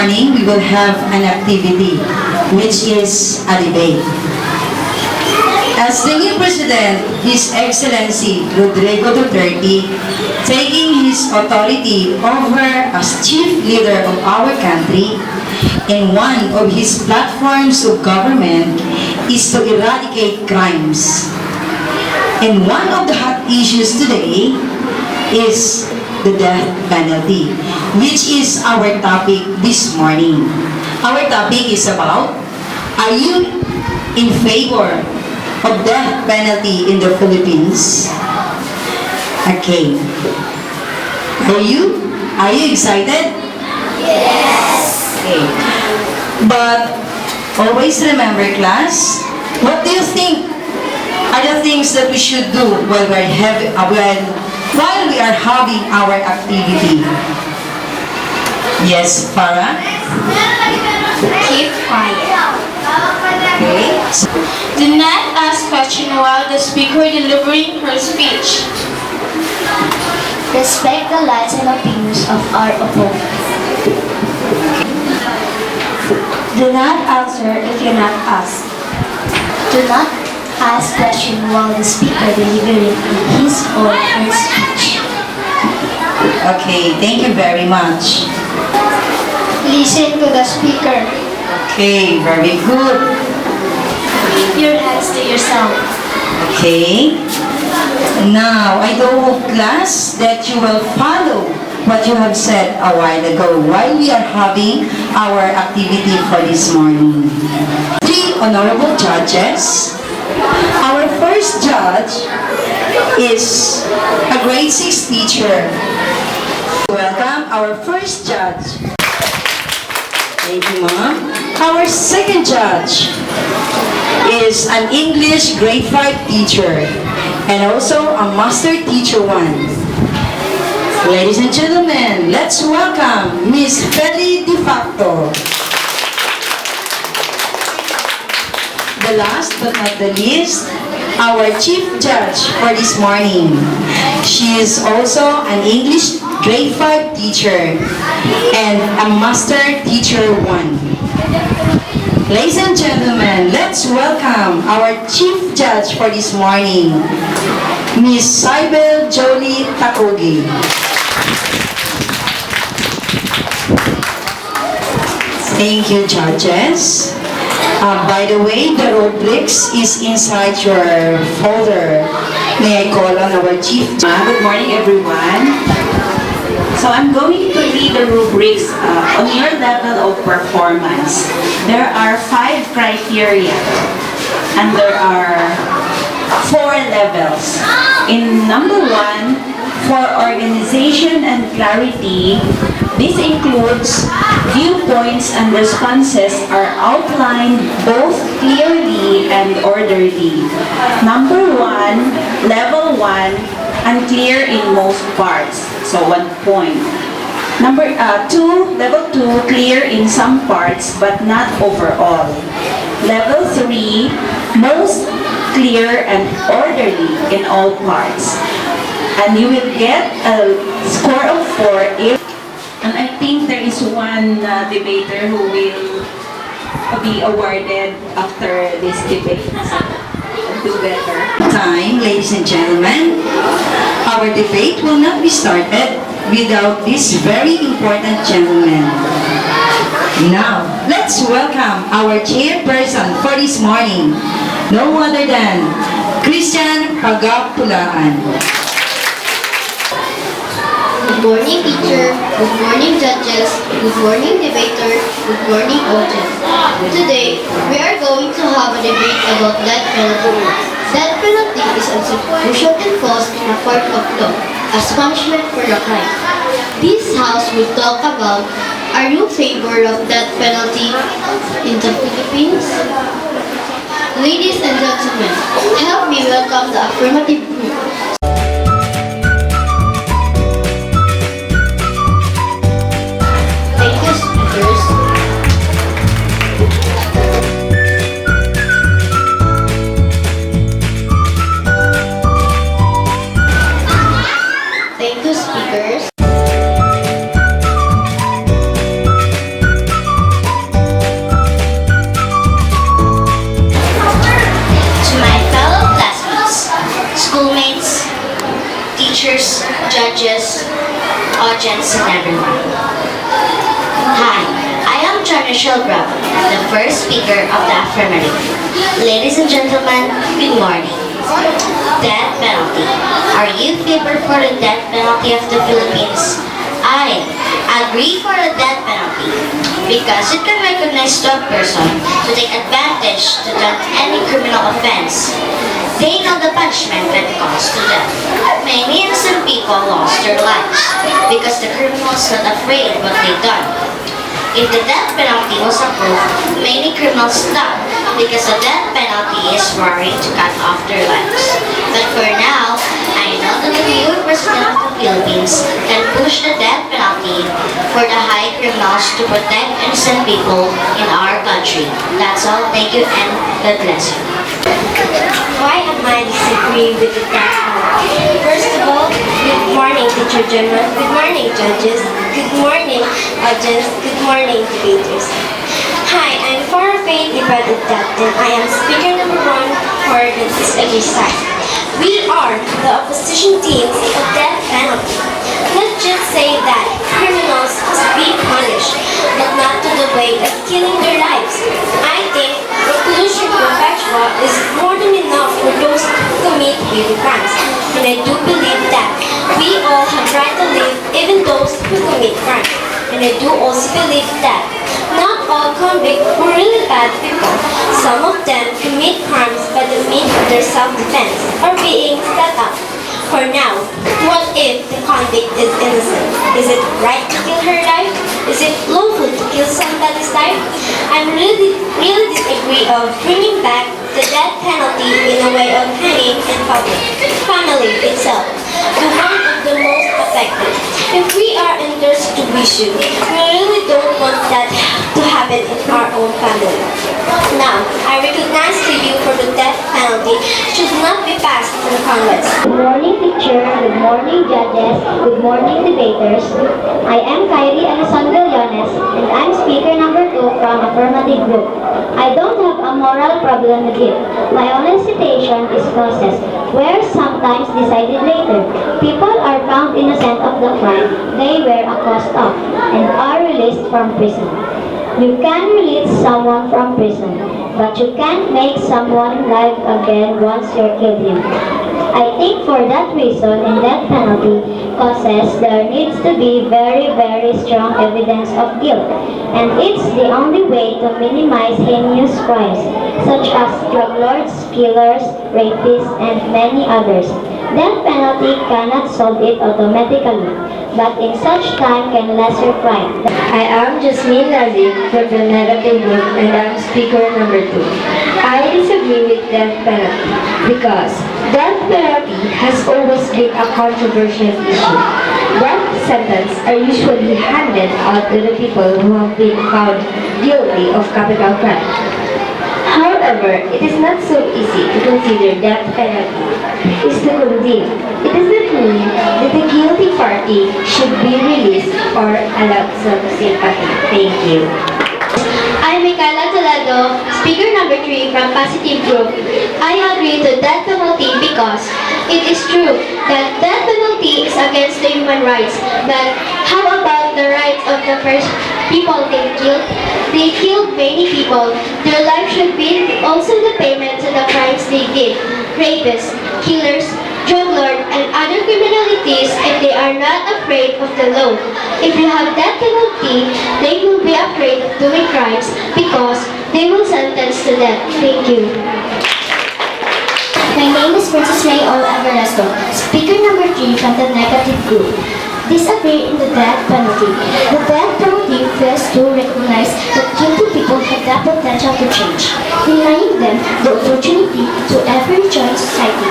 morning, we will have an activity, which is a debate. As the new President, His Excellency Rodrigo Duterte, taking his authority over as chief leader of our country, and one of his platforms of government is to eradicate crimes. And one of the hot issues today is the death penalty, which is our topic this morning. Our topic is about, are you in favor of death penalty in the Philippines? Okay. Are you excited? Yes! Okay. But always remember, class, what do you think are the things that we should do while we are having our activity? Yes, Farah? Keep quiet. Okay. Do not ask questions while the speaker delivering her speech. Respect the lives and opinions of our opponents. Do not answer if you're not asked. Do not ask questions while the speaker delivering his or her speech. Okay, thank you very much. Listen to the speaker. Okay, very good. Keep your hands to yourself. Okay. Now, I hope, class, that you will follow what you have said a while ago while we are having our activity for this morning. Three honorable judges. Our first judge is a grade 6 teacher. Welcome our first judge. Thank you, Mom. Our second judge is an English grade 5 teacher and also a master teacher 1. Ladies and gentlemen, let's welcome Miss Feli De Facto. The last but not the least, our chief judge for this morning. She is also an English grade 5 teacher and a master teacher 1. Ladies and gentlemen, let's welcome our chief judge for this morning, Miss Cybel Jolie Takogi. Thank you, judges. By the way, the rubrics is inside your folder. May I call on our chief judge? Good morning, everyone. So I'm going to read the rubrics on your level of performance. There are 5 criteria and there are 4 levels. In number 1, for organization and clarity, this includes viewpoints and responses are outlined both clearly and orderly. Number 1, level 1, unclear in most parts, so 1 point. Number 2, level 2, clear in some parts but not overall. Level 3, most clear and orderly in all parts. And you will get a score of 4 if, and I think there is one debater who will be awarded after this debate. Do better. Time, ladies and gentlemen. Our debate will not be started without this very important gentleman. Now, let's welcome our chairperson for this morning, no other than Christian Hagapulaan. Good morning, teacher. Good morning, judges. Good morning, debater. Good morning, audience. Today, we are going to have a debate about death penalty. Death penalty is unconstitutional and false in a court of law as punishment for a crime. This house will talk about, are you in favor of death penalty in the Philippines? Ladies and gentlemen, help me welcome the affirmative group. Thank you, speakers. Thank you, speakers. Listen everyone. Hi, I am John Shelbrab, the first speaker of the affirmative. Ladies and gentlemen, good morning. Death penalty. Are you favor for the death penalty of the Philippines? I agree for the death penalty because it can recognize to a person to take advantage to done any criminal offense. They know the punishment when it comes to death. Many innocent people lost their lives because the criminals not afraid of what they done. If the death penalty was approved, many criminals stopped because the death penalty is worried to cut off their lives. But for now, I know that the new President of the Philippines can push the death penalty for the high criminals to protect innocent people in our country. That's all. Thank you and God bless you. Why am I disagree with the death penalty? First of all, good morning, Teacher GEMMA. Good morning, judges. Good morning, audience. Good morning, debaters. Hi, I'm for a faith debate death, and I am speaker number 1 for the disagree side. We are the opposition team of death penalty. Let's just say that criminals must be punished, but not to the way of killing their lives. I think reclusion perpetua is more than enough for those who commit heavy crimes, and I do believe that we all have right to live, even those who commit crimes. And I do also believe that not all convicts were really bad people. Some of them commit crimes by the means of their self-defense or being set up. For now, what if the convict is innocent? Is it right to kill her life? Is it lawful to kill somebody's life? I'm really disagree of bringing back the death penalty in a way of hanging in public. Family itself, the one of the most affected. If we are in their situation, we really don't want that to happen in our own family. Now, I recognize to you for the death penalty should not be passed in Congress. Good morning, teacher. Good morning, judges. Good morning, debaters. I am Kyrie Alessandro Yones, and I'm speaker number 2 from Affirmative Group. I don't have a moral problem with it. My only citation is clauses, where sometimes decided later. People are found innocent of the crime they were accused of and are released from prison. You can release someone from prison, but you can't make someone live again once you killed him. I think for that reason, in death penalty causes, there needs to be very strong evidence of guilt, and it's the only way to minimize heinous crimes, such as drug lords, killers, rapists, and many others. Death penalty cannot solve it automatically, but in such time can lesser crime. I am Jasmine Nazim from the Negative Group and I'm speaker number 2. I disagree with death penalty because death penalty has always been a controversial issue. Death sentences are usually handed out to the people who have been found guilty of capital crime. However, it is not so easy to consider death penalty is to condemn. It does not mean that the guilty party should be released or allowed some sympathy. Thank you. I'm Micaela Tolado, speaker number 3 from Positive Group. I agree to death penalty because it is true that death penalty is against the human rights. But how about the rights of the first people they killed? They killed many people. Their life should be also the payment to the crimes they did. Rapists, killers, drug lords, and other criminalities, and they are not afraid of the law. If you have death penalty, they will be afraid of doing crimes because they will sentence to death. Thank you. My name is Princess May O. Everesto, speaker number 3 from the Negative Group. Disagree in the death penalty. The death penalty fails to recognize that guilty people have the potential to change, denying them the opportunity to ever join society.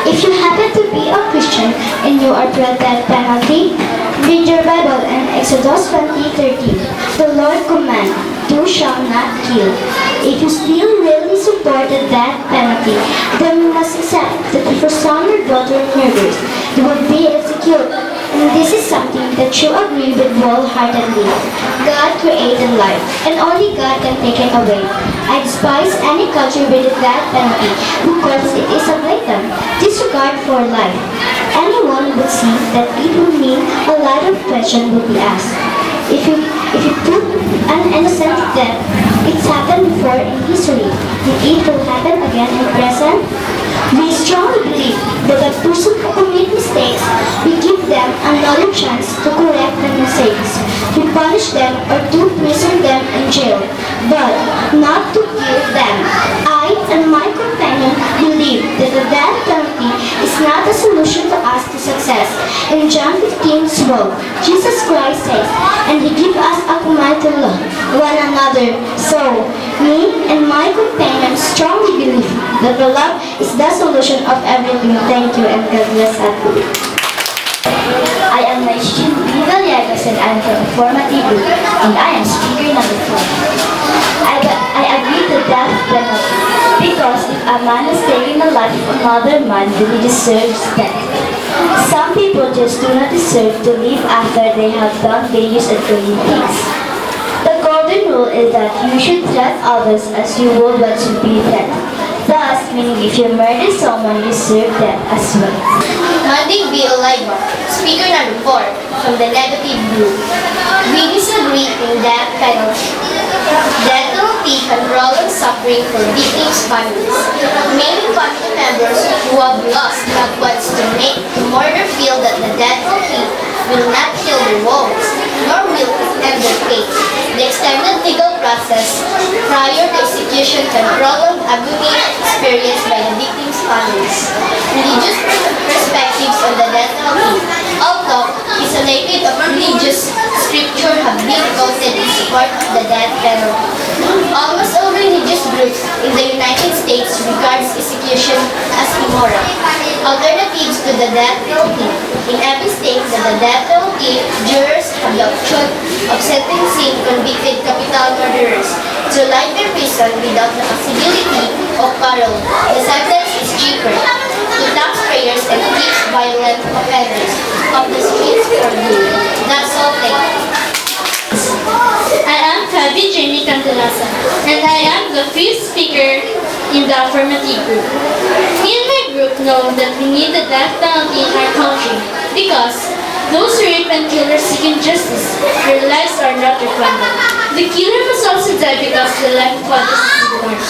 If you happen to be a Christian and you are pro death penalty, read your Bible in Exodus 20:13. The Lord command, "You shall not kill." If you still really support the death penalty, then you must accept that for son or daughter NIERVES, you will be executed. And this is something that you agree with wholeheartedly. God created life, and only God can take it away. I despise any culture with the death penalty because it is a blatant disregard for life. Anyone anyone would see that it would mean a lot of questions would be asked. If you put an innocent to death, it's happened before in history, and it will happen again in present. We strongly believe that a person who commits mistakes, we give them another chance to correct the mistakes. We punish them or to prison them in jail, but not to kill them. I and my companion believe that the death penalty is not a solution to us to success. In John 15:12, Jesus Christ says, and He gives us a command to love one another. So, me and my companion strongly believe that the love is the solution of everything. Thank you and God bless us. I am Naishin Villalagos and I am from a formative group and I am speaker number 4. I agree to death penalty because if a man has taken the life of another man, then he deserves death. Some people just do not deserve to live after they have done dangerous and killing things. The golden rule is that you should treat others as you would want to be treated. Thus, meaning if you murder someone, you deserve death as well. Monday B. Oliva, speaker number 4 from the negative group. We disagree in death penalty. Death penalty can prolong suffering for victims' families. Many family members who have lost loved ones to make the murder feel that the death penalty will not heal their wounds, nor will it end their fate. The extended legal process prior to execution can prolong agony experienced by the victims' families. Religious perspectives on the death penalty, although isolated of religious scripture, have been voted in support of the death penalty. Almost all religious groups in the United States regards execution as immoral. Alternatives to the death penalty. In every state that the death penalty, jurors have the option of sentencing convicted capital murderers to life in prison without the possibility of parole. The sentence is cheaper to taxpayers and keeps violent offenders off the streets for good. That's all, thank you. I am Fabi Jamie Candelasa, and I am the fifth speaker in the affirmative group. Me and my group know that we need the death penalty in our country because those who rape and kill are seeking justice. Their lives are not refunded. The killer must also die because the life of others is ignored.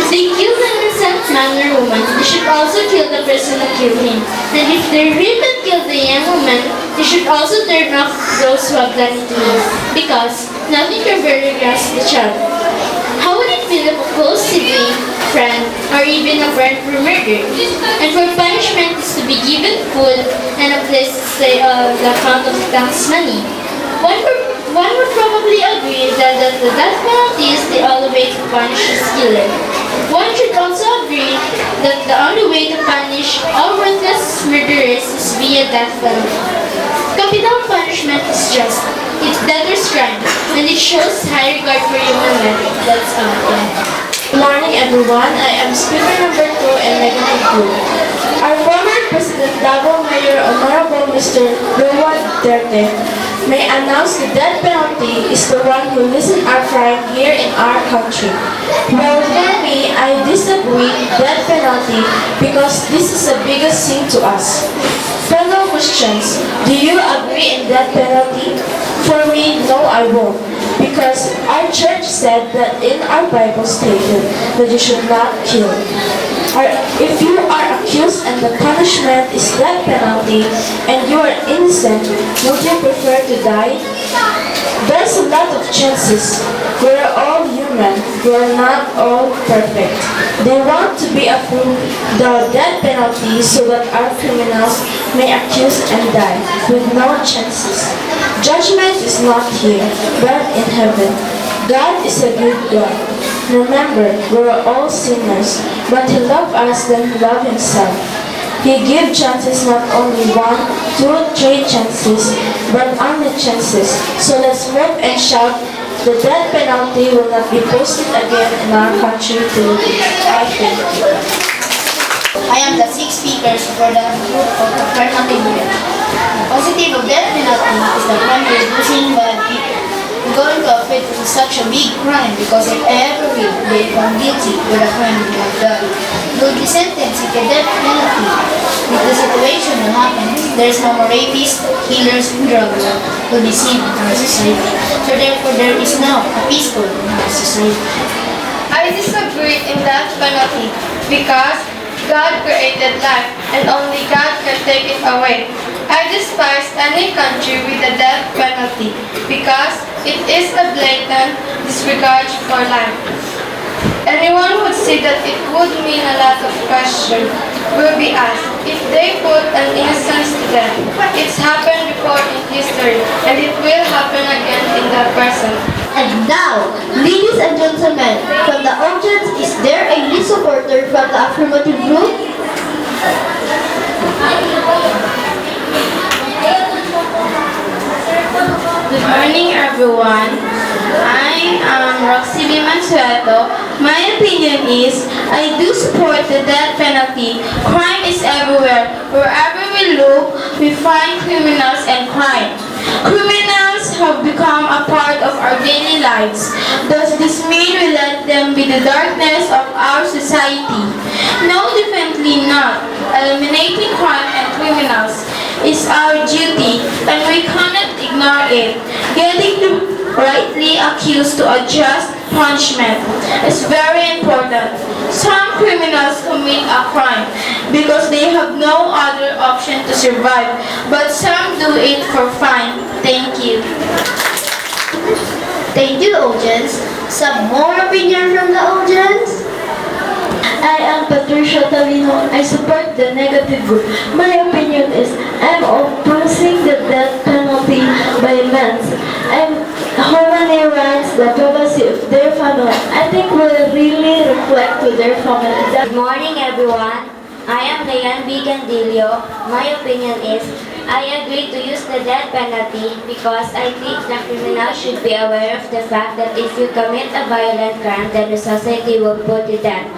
If they kill an innocent man or woman, they should also kill the person who killed him. And if they rape and kill the young woman, they should also turn off those who have done it to him. Because nothing can better grasp the child. How would it feel if a close sibling, friend, or even a friend were murdered? And for punishment is to be given food and a place to stay on the account of tax money. One would probably agree that the death penalty is the only way to punish this killer. One should also agree that the only way to punish all worthless murderers is via death penalty. Capital punishment is just. It deterrors crime, and it shows high regard for human life. That's all. Good morning everyone, I am speaker number 2 in negative group. Our former President Davao Mayor Honorable Mr. Rowan Duterte may announce the death penalty is the one who lessens our crime here in our country. Well, for me, I disagree with death penalty because this is the biggest sin to us. Fellow Christians, do you agree in death penalty? For me, no I won't. Because our church said that in our Bible stated that you should not kill. If you are accused and the punishment is death penalty and you are innocent, would you prefer to die? There's a lot of chances. We're all human. We're not all perfect. They want to be approved the death penalty so that our criminals may accuse and die with no chances. Judgment is not here, but in heaven. God is a good God. Remember, we're all sinners, but He loves us than He loves Himself. He gives chances, not only 1, 2, 3 chances, but only chances. So let's move and shout, the death penalty will not be posted again in our country, Philippines. I thank you. I am the 6 speakers for the group of affirmative group. The positive of death penalty is the one reducing going to admit to such a big crime because if ever they found guilty with a crime they have done, will be sentenced to the death penalty. If the situation will happen, there's no more rapists, killers, and drug lords will be seen in our society. So therefore, there is now a peaceful in our society. I disagree in that penalty because God created life and only God can take it away. I despise any country with a death penalty because it is a blatant disregard for life. Anyone would say that it would mean a lot of questions will be asked if they put an innocent to death. It's happened before in history and it will happen again in the present. And now, ladies and gentlemen, from the audience, is there a lead supporter from the affirmative group? Good morning, everyone. I am Roxy B. Mansueto. My opinion is, I do support the death penalty. Crime is everywhere. Wherever we look, we find criminals and crime. Criminals have become a part of our daily lives. Does this mean we let them be the darkness of our society? No, definitely not. Eliminating crime and criminals is our duty and we cannot ignore it. Getting the rightly accused to a just punishment is very important. Some criminals commit a crime because they have no other option to survive, but some do it for fun. Thank you. Thank you, audience. Some more opinion from the audience? I am Patricia Talino. I support the negative group. My opinion is I'm opposing the death penalty by men's. I'm harmony rights the privacy of their family. I think will really reflect to their family. Good morning, everyone. I am Dayan B. Gandilio. My opinion is, I agree to use the death penalty because I think the criminal should be aware of the fact that if you commit a violent crime, then the society will put you down.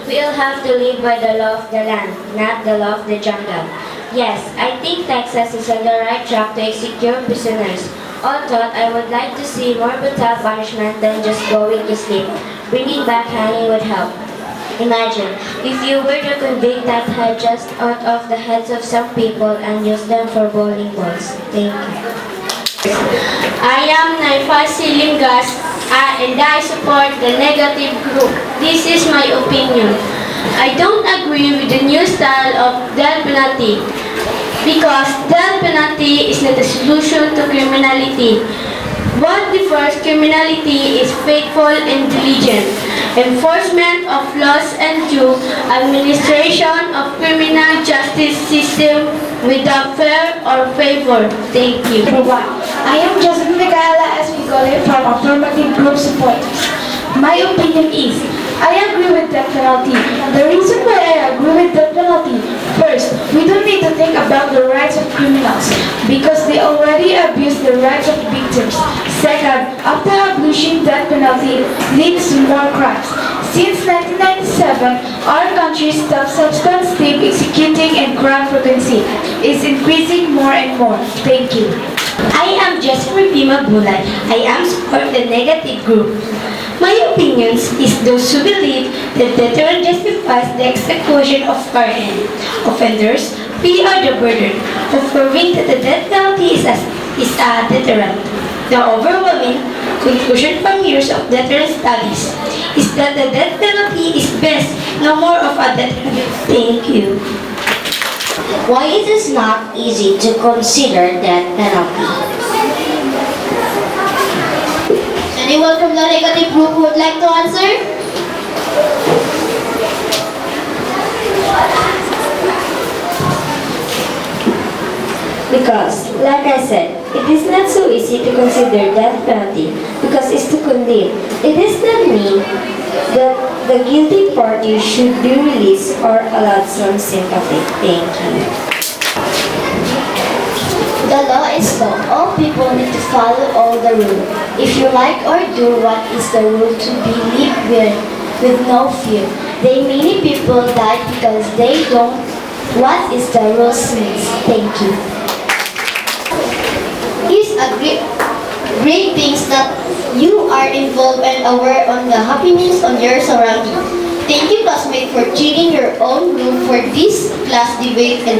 We'll have to live by the law of the land, not the law of the jungle. Yes, I think Texas is on the right track to execute prisoners. Although I would like to see more brutal punishment than just going to sleep. Bringing back hanging would help. Imagine, if you were to convict that head just out of the heads of some people and use them for bowling balls. Thank you. I am Naifa Silingas and I support the negative group. This is my opinion. I don't agree with the new style of death penalty because death penalty is not a solution to criminality. What differs criminality is faithful and diligent, enforcement of laws and due administration of criminal justice system without fear or favor. Thank you. I am Josephine Micaela Espigole from Affirmative Group Supporters. My opinion is, I agree with death penalty. The reason why I agree with death penalty, first, we don't need to think about the rights of criminals because they already abuse the rights of victims. Second, after abolishing death penalty leads to more crimes. Since 1997, our country's substantive executing and crime frequency is increasing more and more. Thank you. I am Jessica Pima Bulay. I am support the negative group. My opinions is those who believe that deterrent justifies the execution of current offenders. We are the burden of proving that the death penalty is a deterrent. The overwhelming conclusion from years of deterrent studies is that the death penalty is best, no more of a deterrent. Thank you. Why it is not easy to consider death penalty? Anyone from the negative group who would like to answer? Because, like I said, it is not so easy to consider death penalty because it's to condemn. It does not mean that the guilty party should be released or allowed some sympathy. Thank you. The law is law. All people need to follow all the rules. If you like or do what is the rule to be lived with no fear. They many people die because they don't what is the rules means. Thank you. Great things that you are involved and aware on the happenings on your surroundings. Thank you, classmates, for cheering your own group for this class debate, and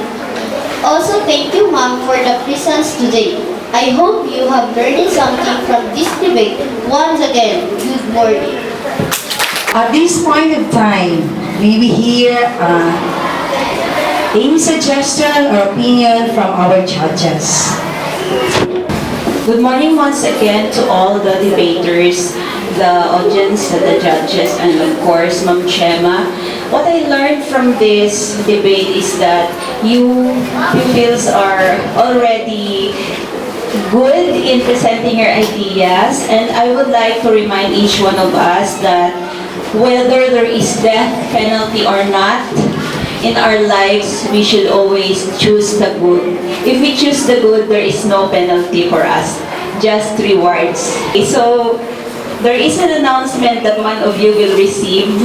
also thank you, ma'am, for the presence today. I hope you have learned something from this debate. Once again, good morning. At this point of time, may we hear any suggestion or opinion from our judges? Good morning once again to all the debaters, the audience, the judges, and of course, Ma'am GEMMA. What I learned from this debate is that you pupils are already good in presenting your ideas, and I would like to remind each one of us that whether there is death penalty or not, in our lives, we should always choose the good. If we choose the good, there is no penalty for us, just rewards. So, there is an announcement that one of you will receive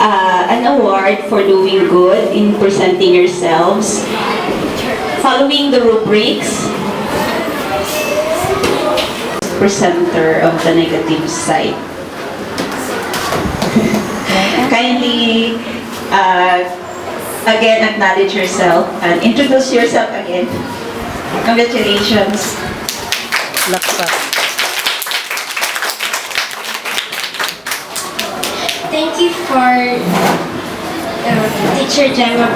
an award for doing good in presenting yourselves. Following the rubrics, presenter of the negative side. Kindly again acknowledge yourself and introduce yourself again. Congratulations. Thank you for Teacher GEMMA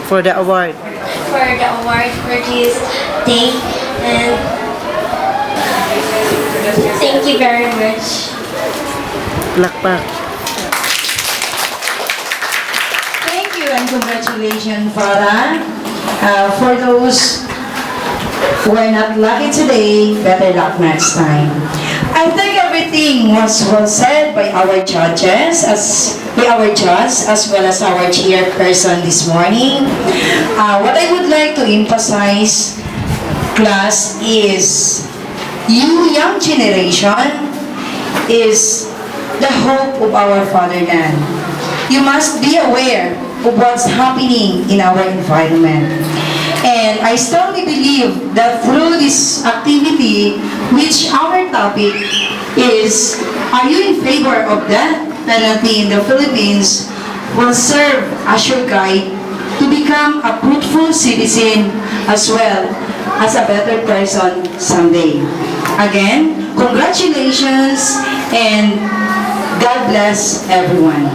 For the award. for the award for this day, and thank you very much. Lakpak. Thank you and congratulations, Farah. For those who are not lucky today, better luck next time. I think everything was well said by our judges, as well as our chairperson this morning. What I would like to emphasize, class, is you young generation is the hope of our fatherland. You must be aware of what's happening in our environment. And I strongly believe that through this activity, which our topic is, are you in favor of death penalty in the Philippines, will serve as your guide to become a fruitful citizen as well as a better person someday. Again, congratulations and God bless everyone.